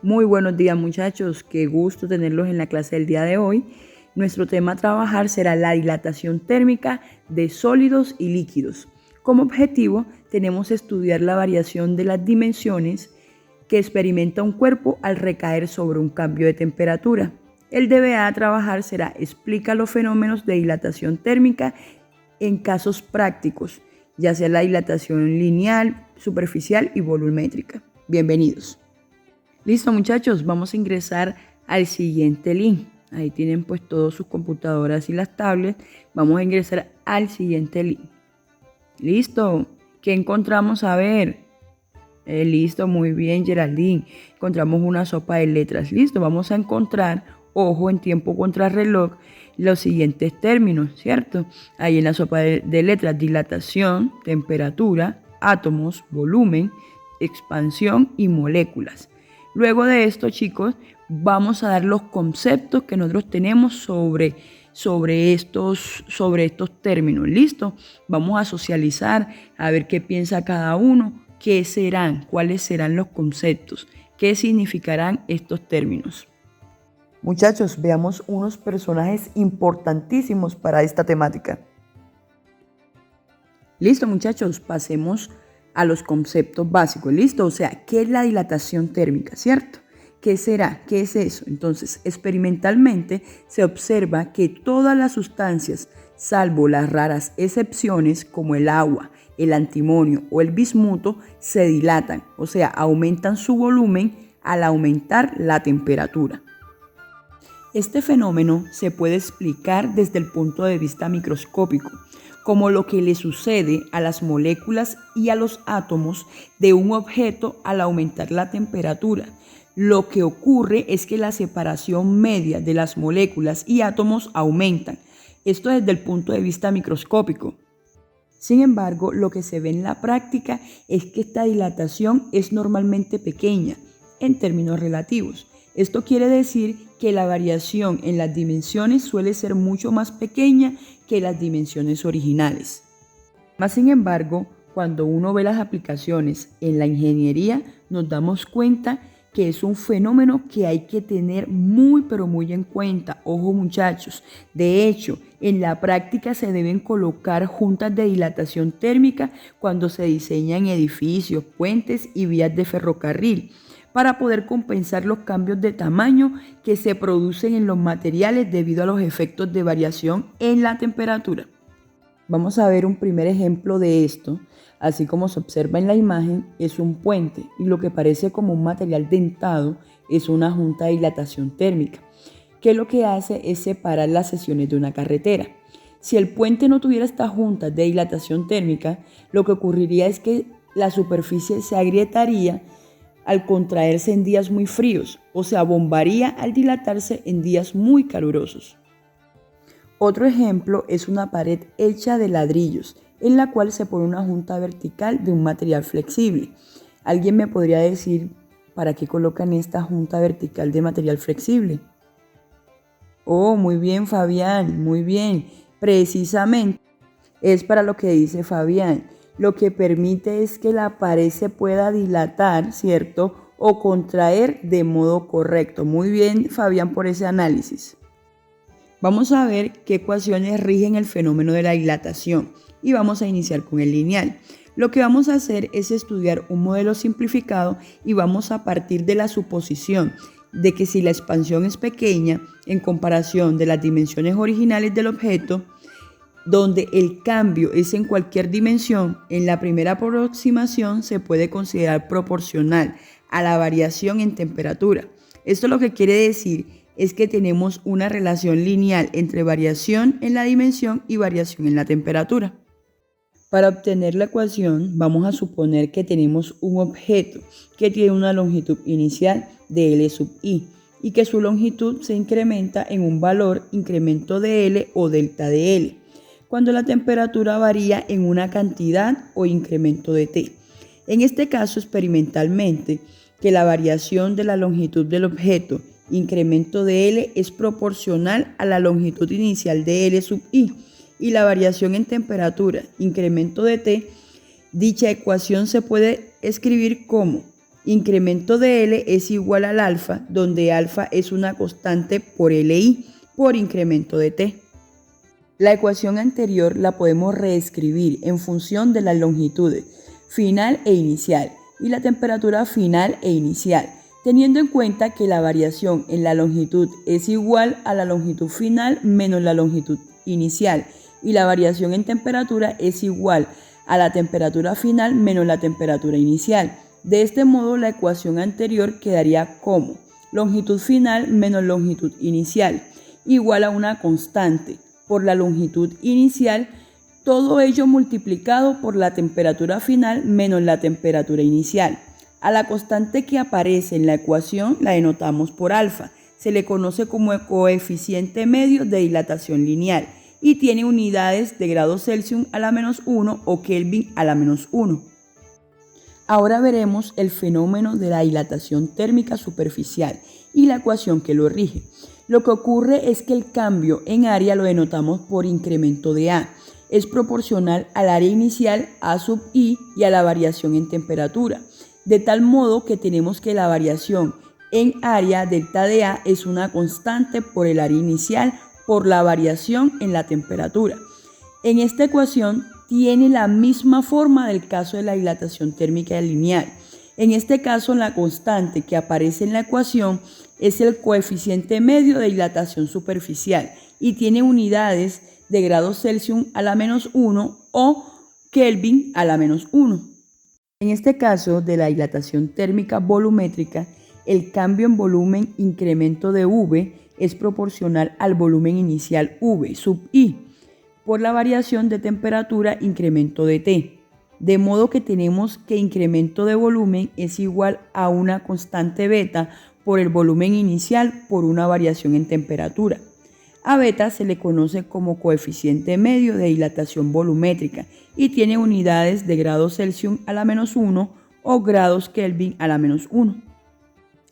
Muy buenos días muchachos, qué gusto tenerlos en la clase del día de hoy. Nuestro tema a trabajar será la dilatación térmica de sólidos y líquidos. Como objetivo tenemos estudiar la variación de las dimensiones que experimenta un cuerpo al recaer sobre un cambio de temperatura. El DBA a trabajar será explica los fenómenos de dilatación térmica en casos prácticos, ya sea la dilatación lineal, superficial y volumétrica. Bienvenidos. Listo muchachos, vamos a ingresar al siguiente link. Ahí tienen pues todas sus computadoras y las tablets. Vamos a ingresar al siguiente link. Listo, ¿qué encontramos? A ver. Listo, muy bien Geraldine. Encontramos una sopa de letras. Listo, vamos a encontrar, ojo, en tiempo contrarreloj, los siguientes términos, ¿cierto? Ahí en la sopa de letras, dilatación, temperatura, átomos, volumen, expansión y moléculas. Luego de esto, chicos, vamos a dar los conceptos que nosotros tenemos sobre estos términos. ¿Listo? Vamos a socializar, a ver qué piensa cada uno, qué serán, cuáles serán los conceptos, qué significarán estos términos. Muchachos, veamos unos personajes importantísimos para esta temática. Listo, muchachos, pasemos a los conceptos básicos. Listo, o sea, ¿qué es la dilatación térmica, cierto? ¿Qué será? ¿Qué es eso? Entonces, experimentalmente se observa que todas las sustancias, salvo las raras excepciones como el agua, el antimonio o el bismuto, se dilatan, o sea, aumentan su volumen al aumentar la temperatura. Este fenómeno se puede explicar desde el punto de vista microscópico, como lo que le sucede a las moléculas y a los átomos de un objeto al aumentar la temperatura. Lo que ocurre es que la separación media de las moléculas y átomos aumentan. Esto desde el punto de vista microscópico. Sin embargo, lo que se ve en la práctica es que esta dilatación es normalmente pequeña en términos relativos. Esto quiere decir que la variación en las dimensiones suele ser mucho más pequeña que las dimensiones originales. Más sin embargo, cuando uno ve las aplicaciones en la ingeniería, nos damos cuenta que es un fenómeno que hay que tener muy pero muy en cuenta. Ojo muchachos, de hecho, en la práctica se deben colocar juntas de dilatación térmica cuando se diseñan edificios, puentes y vías de ferrocarril, para poder compensar los cambios de tamaño que se producen en los materiales debido a los efectos de variación en la temperatura. Vamos a ver un primer ejemplo de esto. Así como se observa en la imagen, es un puente y lo que parece como un material dentado es una junta de dilatación térmica, que lo que hace es separar las secciones de una carretera. Si el puente no tuviera estas juntas de dilatación térmica, lo que ocurriría es que la superficie se agrietaría al contraerse en días muy fríos, o se abombaría al dilatarse en días muy calurosos. Otro ejemplo es una pared hecha de ladrillos, en la cual se pone una junta vertical de un material flexible. ¿Alguien me podría decir para qué colocan esta junta vertical de material flexible? Oh, muy bien, Fabián, muy bien. Precisamente es para lo que dice Fabián. Lo que permite es que la pared se pueda dilatar, ¿cierto? O contraer de modo correcto. Muy bien, Fabián, por ese análisis. Vamos a ver qué ecuaciones rigen el fenómeno de la dilatación y vamos a iniciar con el lineal. Lo que vamos a hacer es estudiar un modelo simplificado y vamos a partir de la suposición de que si la expansión es pequeña en comparación de las dimensiones originales del objeto, donde el cambio es en cualquier dimensión, en la primera aproximación se puede considerar proporcional a la variación en temperatura. Esto lo que quiere decir es que tenemos una relación lineal entre variación en la dimensión y variación en la temperatura. Para obtener la ecuación, vamos a suponer que tenemos un objeto que tiene una longitud inicial de L sub I y que su longitud se incrementa en un valor incremento de L o delta de L, cuando la temperatura varía en una cantidad o incremento de T. En este caso, experimentalmente, que la variación de la longitud del objeto, incremento de L, es proporcional a la longitud inicial de L sub I, y la variación en temperatura, incremento de T, dicha ecuación se puede escribir como Incremento de L es igual al alfa, donde alfa es una constante por LI, por incremento de T. La ecuación anterior la podemos reescribir en función de las longitudes final e inicial y la temperatura final e inicial, teniendo en cuenta que la variación en la longitud es igual a la longitud final menos la longitud inicial y la variación en temperatura es igual a la temperatura final menos la temperatura inicial. De este modo, la ecuación anterior quedaría como longitud final menos longitud inicial igual a una constante por la longitud inicial, todo ello multiplicado por la temperatura final menos la temperatura inicial. A la constante que aparece en la ecuación la denotamos por alfa. Se le conoce como el coeficiente medio de dilatación lineal y tiene unidades de grados Celsius a la menos 1 o Kelvin a la menos 1. Ahora veremos el fenómeno de la dilatación térmica superficial y la ecuación que lo rige. Lo que ocurre es que el cambio en área lo denotamos por incremento de A. Es proporcional al área inicial A sub I y a la variación en temperatura. De tal modo que tenemos que la variación en área delta de A es una constante por el área inicial por la variación en la temperatura. En esta ecuación tiene la misma forma del caso de la dilatación térmica lineal. En este caso, la constante que aparece en la ecuación es el coeficiente medio de dilatación superficial y tiene unidades de grados Celsius a la menos 1 o Kelvin a la menos 1. En este caso de la dilatación térmica volumétrica, el cambio en volumen incremento de V es proporcional al volumen inicial V sub I por la variación de temperatura incremento de T. De modo que tenemos que incremento de volumen es igual a una constante beta por el volumen inicial por una variación en temperatura. A beta se le conoce como coeficiente medio de dilatación volumétrica y tiene unidades de grados Celsius a la menos 1 o grados Kelvin a la menos 1.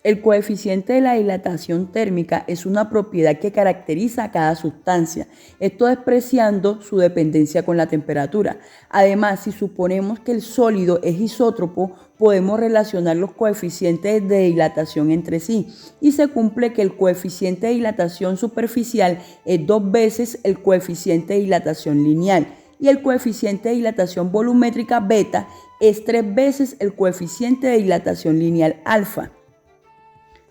El coeficiente de la dilatación térmica es una propiedad que caracteriza a cada sustancia, esto despreciando su dependencia con la temperatura. Además, si suponemos que el sólido es isótropo, podemos relacionar los coeficientes de dilatación entre sí y se cumple que el coeficiente de dilatación superficial es 2 veces el coeficiente de dilatación lineal y el coeficiente de dilatación volumétrica beta es 3 veces el coeficiente de dilatación lineal alfa.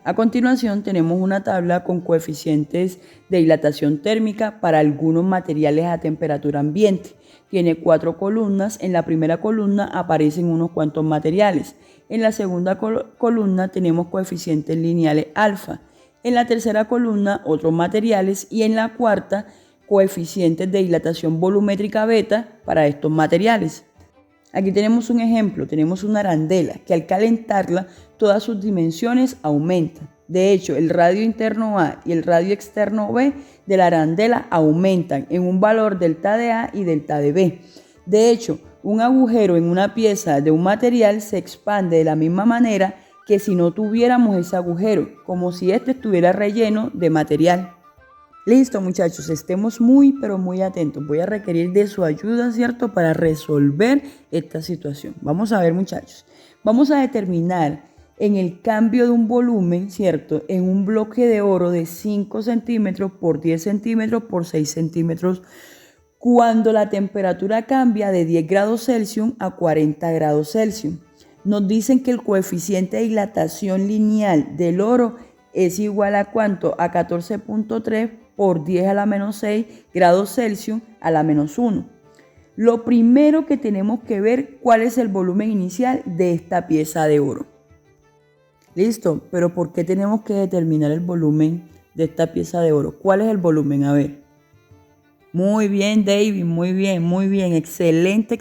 A continuación tenemos una tabla con coeficientes de dilatación térmica para algunos materiales a temperatura ambiente. Tiene 4 columnas. En la primera columna aparecen unos cuantos materiales. En la segunda columna tenemos coeficientes lineales alfa. En la tercera columna otros materiales y en la cuarta coeficientes de dilatación volumétrica beta para estos materiales. Aquí tenemos un ejemplo, tenemos una arandela que al calentarla todas sus dimensiones aumentan. De hecho, el radio interno A y el radio externo B de la arandela aumentan en un valor delta de A y delta de B. De hecho, un agujero en una pieza de un material se expande de la misma manera que si no tuviéramos ese agujero, como si este estuviera relleno de material. Listo, muchachos, estemos muy pero muy atentos. Voy a requerir de su ayuda, ¿cierto?, para resolver esta situación. Vamos a ver, muchachos. Vamos a determinar en el cambio de un volumen, ¿cierto?, en un bloque de oro de 5 centímetros por 10 centímetros por 6 centímetros, cuando la temperatura cambia de 10 grados Celsius a 40 grados Celsius. Nos dicen que el coeficiente de dilatación lineal del oro es igual a ¿cuánto? A 14.3 por 10 a la menos 6 grados Celsius a la menos 1. Lo primero que tenemos que ver cuál es el volumen inicial de esta pieza de oro. Listo, pero ¿por qué tenemos que determinar el volumen de esta pieza de oro? ¿Cuál es el volumen? A ver. Muy bien, David, muy bien. Excelente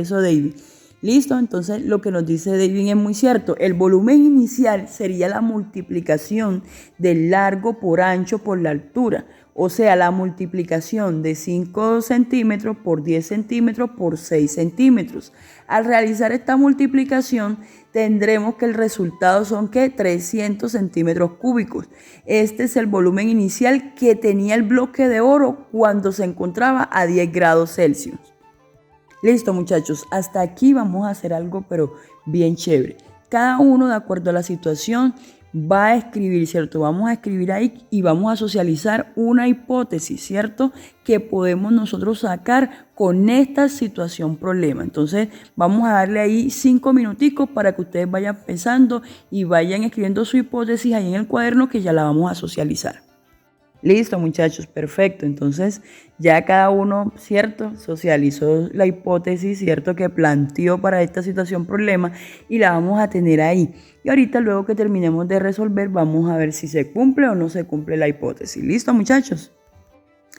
eso, David. Listo, entonces lo que nos dice David es muy cierto. El volumen inicial sería la multiplicación del largo por ancho por la altura. O sea, la multiplicación de 5 centímetros por 10 centímetros por 6 centímetros. Al realizar esta multiplicación, tendremos que el resultado son ¿qué? 300 centímetros cúbicos. Este es el volumen inicial que tenía el bloque de oro cuando se encontraba a 10 grados Celsius. Listo, muchachos, hasta aquí vamos a hacer algo pero bien chévere. cada uno de acuerdo a la situación va a escribir, ¿cierto? Vamos a escribir ahí y vamos a socializar una hipótesis, ¿cierto? Que podemos nosotros sacar con esta situación problema. Entonces vamos a darle ahí 5 minuticos para que ustedes vayan pensando y vayan escribiendo su hipótesis ahí en el cuaderno que ya la vamos a socializar. Listo, muchachos, perfecto. Entonces ya cada uno, ¿cierto? Socializó la hipótesis, ¿cierto? Que planteó para esta situación problema y la vamos a tener ahí. Y ahorita luego que terminemos de resolver vamos a ver si se cumple o no se cumple la hipótesis. ¿Listo, muchachos?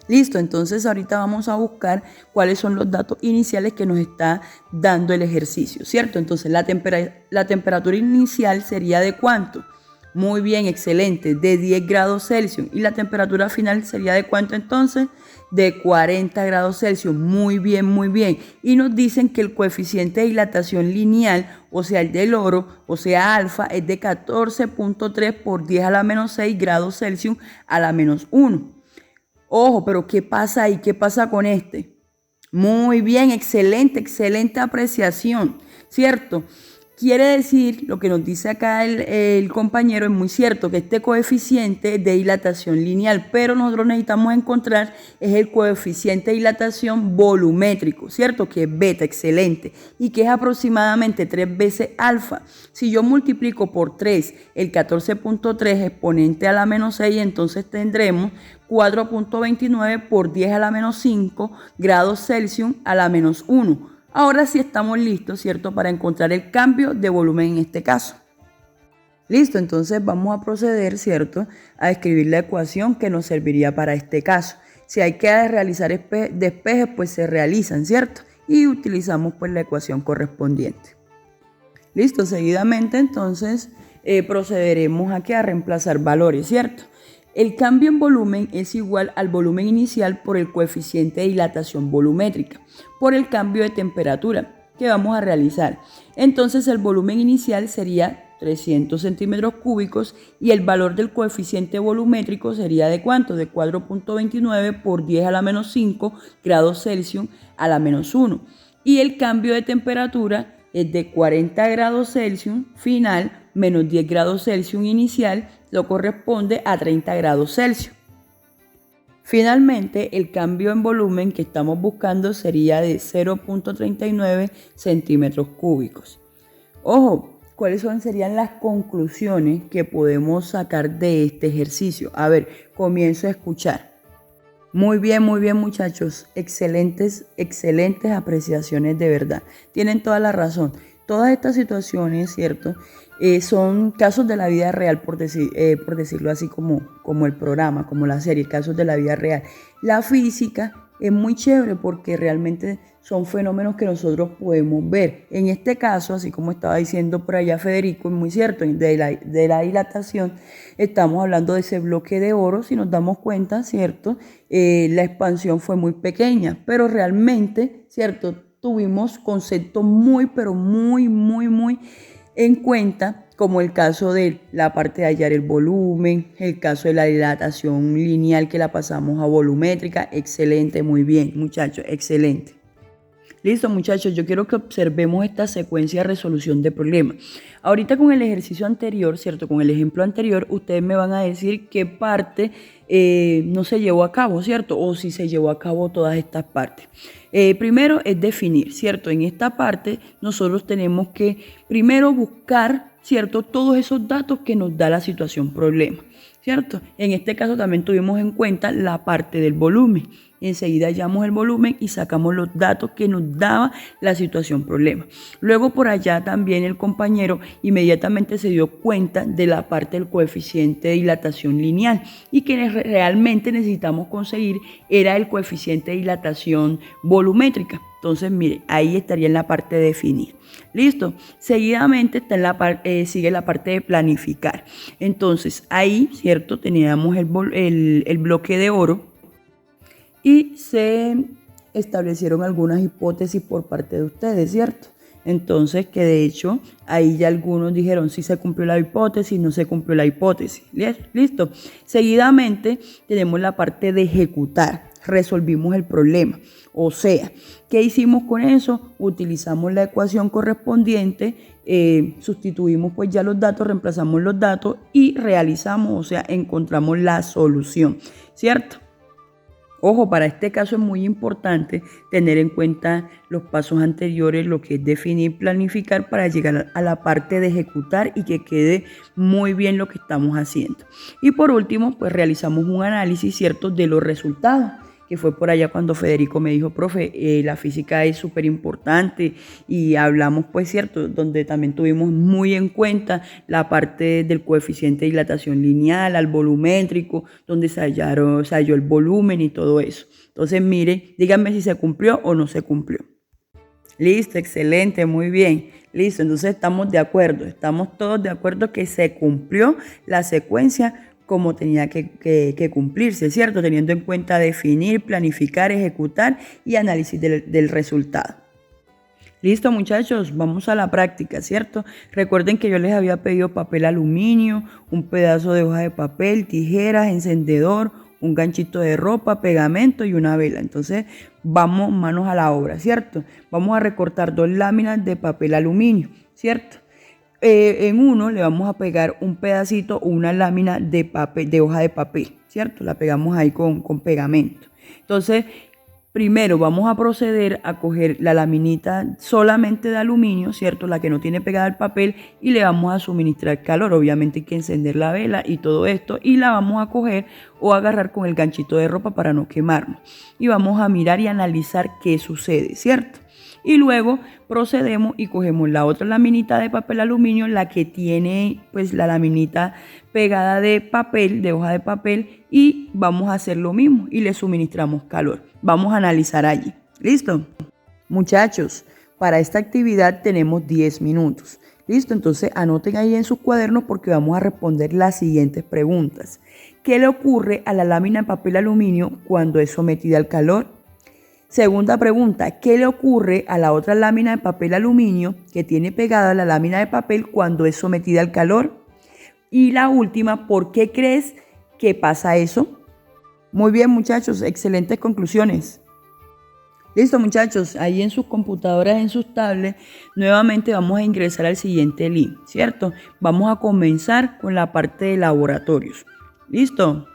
Listo, entonces ahorita vamos a buscar cuáles son los datos iniciales que nos está dando el ejercicio, ¿cierto? Entonces la temperatura inicial sería ¿de cuánto? Muy bien, excelente, de 10 grados Celsius. ¿Y la temperatura final sería de cuánto entonces? De 40 grados Celsius. Muy bien, muy bien. Y nos dicen que el coeficiente de dilatación lineal, o sea, el del oro, o sea, alfa, es de 14.3 por 10 a la menos 6 grados Celsius a la menos 1. Ojo, pero ¿qué pasa ahí? ¿Qué pasa con este? Muy bien, excelente, excelente apreciación, ¿cierto? Quiere decir, lo que nos dice acá el compañero es muy cierto, que este coeficiente de dilatación lineal, pero nosotros necesitamos encontrar es el coeficiente de dilatación volumétrico, ¿cierto? Que es beta, excelente, y que es aproximadamente 3 veces alfa. Si yo multiplico por 3 el 14.3 exponente a la menos 6, entonces tendremos 4.29 por 10 a la menos 5 grados Celsius a la menos 1. Ahora sí estamos listos, ¿cierto? Para encontrar el cambio de volumen en este caso. Listo, entonces vamos a proceder, ¿cierto? A escribir la ecuación que nos serviría para este caso. Si hay que realizar despejes, pues se realizan, ¿cierto? Y utilizamos pues la ecuación correspondiente. Listo, seguidamente entonces procederemos aquí a reemplazar valores, ¿cierto? El cambio en volumen es igual al volumen inicial por el coeficiente de dilatación volumétrica, por el cambio de temperatura que vamos a realizar. Entonces el volumen inicial sería 300 centímetros cúbicos y el valor del coeficiente volumétrico sería ¿de cuánto? De 4.29 por 10 a la menos 5 grados Celsius a la menos 1. Y el cambio de temperatura es de 40 grados Celsius final menos 10 grados Celsius inicial, lo corresponde a 30 grados Celsius. Finalmente, el cambio en volumen que estamos buscando sería de 0.39 centímetros cúbicos. Ojo, ¿cuáles serían las conclusiones que podemos sacar de este ejercicio? A ver, comienzo a escuchar. Muy bien, muchachos. Excelentes, excelentes apreciaciones de verdad. Tienen toda la razón. Todas estas situaciones, ¿cierto? Son casos de la vida real, por decirlo así como el programa, como la serie, casos de la vida real. La física es muy chévere porque realmente son fenómenos que nosotros podemos ver. En este caso, así como estaba diciendo por allá Federico, es muy cierto, de la dilatación, estamos hablando de ese bloque de oro, si nos damos cuenta, ¿cierto? La expansión fue muy pequeña, pero realmente, ¿cierto? Tuvimos conceptos pero muy en cuenta, como el caso de la parte de hallar el volumen, el caso de la dilatación lineal que la pasamos a volumétrica. Excelente, muy bien, muchachos, excelente. Listo, muchachos, yo quiero que observemos esta secuencia de resolución de problemas. Ahorita con el ejercicio anterior, ¿cierto? Con el ejemplo anterior, ustedes me van a decir qué parte no se llevó a cabo, ¿cierto? O si se llevó a cabo todas estas partes. Primero es definir, ¿cierto? En esta parte nosotros tenemos que primero buscar, ¿cierto? Todos esos datos que nos da la situación problema, ¿cierto? En este caso también tuvimos en cuenta la parte del volumen. Enseguida hallamos el volumen y sacamos los datos que nos daba la situación problema. Luego por allá también el compañero inmediatamente se dio cuenta de la parte del coeficiente de dilatación lineal y que realmente necesitamos conseguir era el coeficiente de dilatación volumétrica. Entonces, mire, ahí estaría en la parte de definir. ¿Listo? Seguidamente está sigue la parte de planificar. Entonces, ahí, ¿cierto? Teníamos el bloque de oro. Y se establecieron algunas hipótesis por parte de ustedes, ¿cierto? Entonces, que de hecho, ahí ya algunos dijeron si se cumplió la hipótesis, no se cumplió la hipótesis. ¿Listo? Seguidamente tenemos la parte de ejecutar. resolvimos el problema. O sea, ¿qué hicimos con eso? Utilizamos la ecuación correspondiente, sustituimos pues ya los datos, reemplazamos los datos y realizamos, o sea, encontramos la solución, ¿cierto? Ojo, para este caso es muy importante tener en cuenta los pasos anteriores, lo que es definir, planificar para llegar a la parte de ejecutar y que quede muy bien lo que estamos haciendo. Y por último, pues realizamos un análisis, ¿cierto?, de los resultados, que fue por allá cuando Federico me dijo, profe, la física es súper importante y hablamos, pues cierto, donde también tuvimos muy en cuenta la parte del coeficiente de dilatación lineal, al volumétrico, donde se halló el volumen y todo eso. Entonces, mire, díganme si se cumplió o no se cumplió. Listo, excelente, muy bien. Listo, entonces estamos de acuerdo, estamos todos de acuerdo que se cumplió la secuencia como tenía que cumplirse, ¿cierto? Teniendo en cuenta definir, planificar, ejecutar y análisis del resultado. Listo, muchachos, vamos a la práctica, ¿cierto? Recuerden que yo les había pedido papel aluminio, un pedazo de hoja de papel, tijeras, encendedor, un ganchito de ropa, pegamento y una vela. Entonces, vamos manos a la obra, ¿cierto? Vamos a recortar 2 láminas de papel aluminio, ¿cierto? En uno le vamos a pegar un pedacito o una lámina de papel, de hoja de papel, ¿cierto? La pegamos ahí con pegamento. Entonces, primero vamos a proceder a coger la laminita solamente de aluminio, ¿cierto? La que no tiene pegada el papel, y le vamos a suministrar calor. Obviamente hay que encender la vela y todo esto, y la vamos a coger o agarrar con el ganchito de ropa para no quemarnos. Y vamos a mirar y analizar qué sucede, ¿cierto? Y luego procedemos y cogemos la otra laminita de papel aluminio, la que tiene pues la laminita pegada de papel, de hoja de papel, y vamos a hacer lo mismo y le suministramos calor. Vamos a analizar allí. ¿Listo? Muchachos, para esta actividad tenemos 10 minutos. ¿Listo? Entonces anoten ahí en sus cuadernos porque vamos a responder las siguientes preguntas. ¿Qué le ocurre a la lámina de papel aluminio cuando es sometida al calor? Segunda pregunta, ¿qué le ocurre a la otra lámina de papel aluminio que tiene pegada la lámina de papel cuando es sometida al calor? Y la última, ¿por qué crees que pasa eso? Muy bien, muchachos, excelentes conclusiones. Listo, muchachos, ahí en sus computadoras, en sus tablets, nuevamente vamos a ingresar al siguiente link, ¿cierto? Vamos a comenzar con la parte de laboratorios. ¿Listo?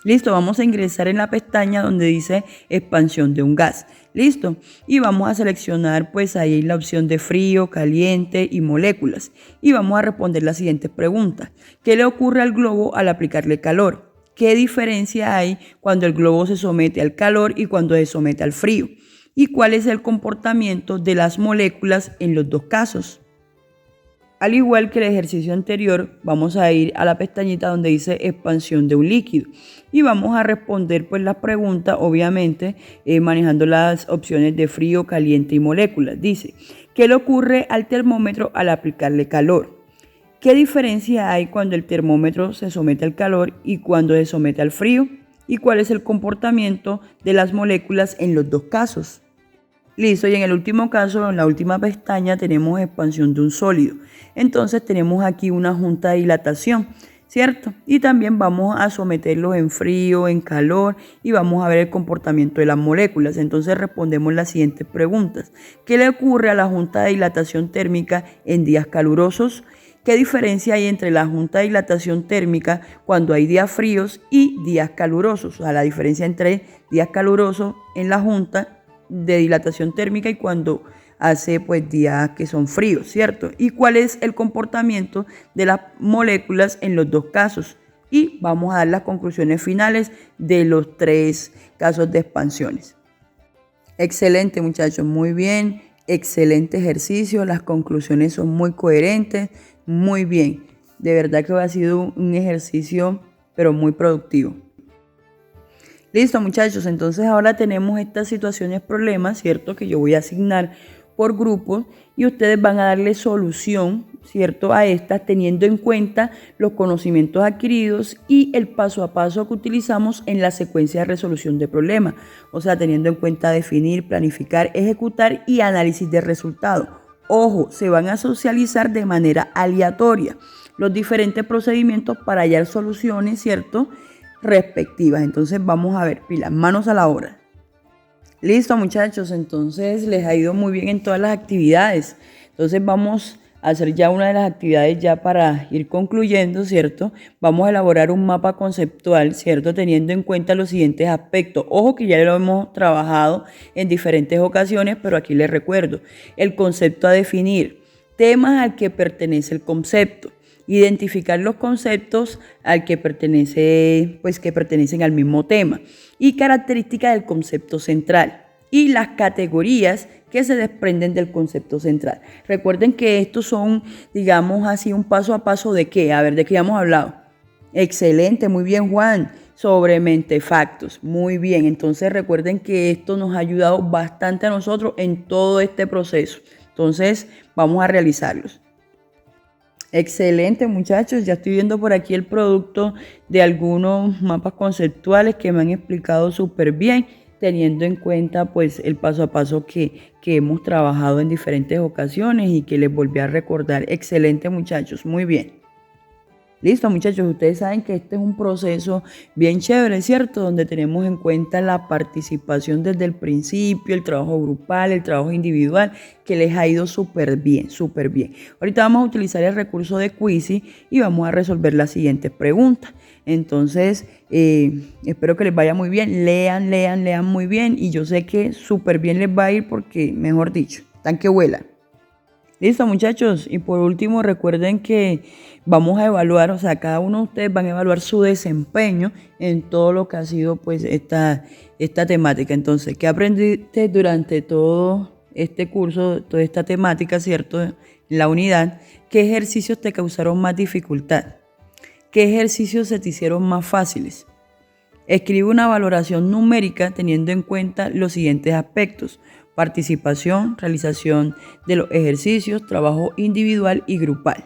Listo, vamos a ingresar en la pestaña donde dice expansión de un gas. Listo, y vamos a seleccionar pues ahí la opción de frío, caliente y moléculas. Y vamos a responder las siguientes preguntas. ¿Qué le ocurre al globo al aplicarle calor? ¿Qué diferencia hay cuando el globo se somete al calor y cuando se somete al frío? ¿Y cuál es el comportamiento de las moléculas en los dos casos? Al igual que el ejercicio anterior, vamos a ir a la pestañita donde dice expansión de un líquido y vamos a responder pues las preguntas, obviamente manejando las opciones de frío, caliente y moléculas. Dice, ¿qué le ocurre al termómetro al aplicarle calor? ¿Qué diferencia hay cuando el termómetro se somete al calor y cuando se somete al frío? ¿Y cuál es el comportamiento de las moléculas en los dos casos? Listo, y en el último caso, en la última pestaña, tenemos expansión de un sólido. Entonces tenemos aquí una junta de dilatación, ¿cierto? Y también vamos a someterlos en frío, en calor, y vamos a ver el comportamiento de las moléculas. Entonces respondemos las siguientes preguntas. ¿Qué le ocurre a la junta de dilatación térmica en días calurosos? ¿Qué diferencia hay entre la junta de dilatación térmica cuando hay días fríos y días calurosos? O sea, la diferencia entre días calurosos en la junta de dilatación térmica y cuando hace pues días que son fríos, ¿cierto? ¿Y cuál es el comportamiento de las moléculas en los dos casos? Y vamos a dar las conclusiones finales de los 3 casos de expansiones. Excelente, muchachos, muy bien, excelente ejercicio, las conclusiones son muy coherentes, muy bien. De verdad que ha sido un ejercicio pero muy productivo. Listo, muchachos, entonces ahora tenemos estas situaciones, problemas, ¿cierto? Que yo voy a asignar por grupos y ustedes van a darle solución, ¿cierto? A estas teniendo en cuenta los conocimientos adquiridos y el paso a paso que utilizamos en la secuencia de resolución de problemas. O sea, teniendo en cuenta definir, planificar, ejecutar y análisis de resultados. Ojo, se van a socializar de manera aleatoria los diferentes procedimientos para hallar soluciones, ¿cierto? respectivas. Entonces vamos a ver, pilas, manos a la obra. Listo, muchachos, entonces les ha ido muy bien en todas las actividades. Entonces vamos a hacer ya una de las actividades ya para ir concluyendo, ¿cierto? Vamos a elaborar un mapa conceptual, ¿cierto? Teniendo en cuenta los siguientes aspectos. Ojo que ya lo hemos trabajado en diferentes ocasiones, pero aquí les recuerdo. El concepto a definir, temas al que pertenece el concepto. Identificar los conceptos al que pertenece, pues que pertenecen al mismo tema y características del concepto central y las categorías que se desprenden del concepto central. Recuerden que estos son, digamos así, un paso a paso de qué, a ver, de qué hemos hablado. Excelente, muy bien, Juan, sobre mentefactos, muy bien. Entonces recuerden que esto nos ha ayudado bastante a nosotros en todo este proceso. Entonces vamos a realizarlos. Excelente, muchachos, ya estoy viendo por aquí el producto de algunos mapas conceptuales que me han explicado súper bien, teniendo en cuenta pues el paso a paso que hemos trabajado en diferentes ocasiones y que les volví a recordar. Excelente, muchachos, muy bien. Listo, muchachos, ustedes saben que este es un proceso bien chévere, ¿cierto? Donde tenemos en cuenta la participación desde el principio, el trabajo grupal, el trabajo individual, que les ha ido súper bien, súper bien. Ahorita vamos a utilizar el recurso de Quizy y vamos a resolver las siguientes preguntas. Entonces, espero que les vaya muy bien. Lean muy bien y yo sé que súper bien les va a ir porque, mejor dicho, están que vuelan. Listo, muchachos, y por último recuerden que vamos a evaluar, o sea, cada uno de ustedes van a evaluar su desempeño en todo lo que ha sido pues esta temática. Entonces, ¿qué aprendiste durante todo este curso, toda esta temática, cierto? En la unidad, ¿qué ejercicios te causaron más dificultad? ¿Qué ejercicios se te hicieron más fáciles? Escribe una valoración numérica teniendo en cuenta los siguientes aspectos: participación, realización de los ejercicios, trabajo individual y grupal.